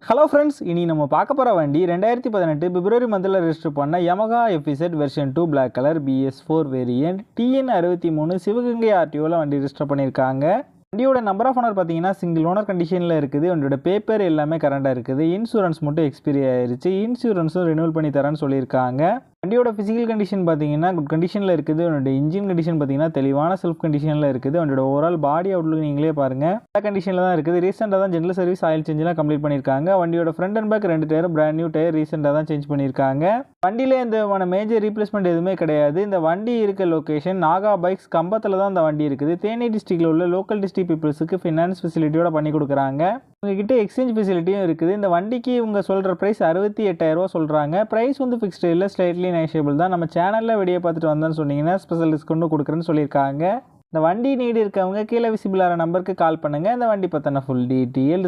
Hello friends, இனி நம்ம பார்க்க போகிற வண்டி 2018 பிப்ரவரி மந்தில் ரெஜிஸ்டர் பண்ண Yamaha FZ version 2 black colour BS4 variant TN63 Sivaganga ஆர்டிஓவில் வண்டி ரெஜிஸ்டர் பண்ணியிருக்காங்க. வண்டியோட நம்பர் ஆஃப் ஓனர் பார்த்தீங்கன்னா சிங்கிள் ஓனர் கண்டிஷனில் இருக்குது. வண்டியோட பேப்பர் எல்லாமே கரண்டாக இருக்குது. இன்சூரன்ஸ் மட்டும் எக்ஸ்பைரி ஆயிருச்சு. இன்சூரன்ஸும் ரினியூவல் பண்ணி தரேன்னு சொல்லியிருக்காங்க. வண்டியோட ஃபிசிக்கல் கண்டிஷன் பார்த்தீங்கன்னா குட் கண்டிஷனில் இருக்குது. வண்டியோட இன்ஜின் கண்டிஷன் பார்த்தீங்கன்னா தெளிவான செல்ஃப் கண்டிஷனில் இருக்குது. வண்டியோட ஓவரால் பாடி அவுட்லுக் நீங்களே பாருங்கள், நல்ல கண்டிஷனில் தான் இருக்குது. ரீசெண்டாக தான் ஜெனரல் சர்வீஸ் ஆயில் சேஞ்செலாம் கம்ப்ளீட் பண்ணியிருக்காங்க. வண்டியோட ஃப்ரண்ட் அண்ட் பேக் 2 டயரும் பிராண்ட் நியூ டயர் ரீசெண்டாக தான் சேஞ்ச் பண்ணியிருக்காங்க. வண்டியில் எந்த மேஜர் ரீப்ளேஸ்மெண்ட் எதுவுமே கிடையாது. இந்த வண்டி இருக்க லொக்கேஷன் நாகா பைக்ஸ் கம்பத்தில் தான் இந்த வண்டி இருக்குது. தேனி டிஸ்ட்ரிக்டில் உள்ள லோக்கல் டிஸ்ட்ரிக்ட் பீப்புள்ஸுக்கு ஃபினான்ஸ் ஃபெசிலிட்டியோட பண்ணி கொடுக்குறாங்க. உங்ககிட்ட எக்ஸ்சேஞ்ச் ஃபெசிலிட்டியும் இருக்குது. இந்த வண்டிக்கு இவங்க சொல்கிற ப்ரைஸ் 68,000 சொல்கிறாங்க. ப்ரைஸ் வந்து ஃபிக்ஸ்டு இல்லை, ஸ்லைட்லி நெகோஷியபிள் தான். நம்ம சேனலில் வீடியோ பார்த்துட்டு வந்தோன்னு சொன்னீங்கன்னா ஸ்பெஷல் டிஸ்கவுண்ட்டும் கொடுக்குறேன்னு சொல்லியிருக்காங்க. இந்த வண்டி நீடு இருக்கவங்க கீழே விசிபிள் ஆகிற நம்பருக்கு கால் பண்ணுங்கள். இந்த வண்டி பற்றின ஃபுல் டீட்டெயில்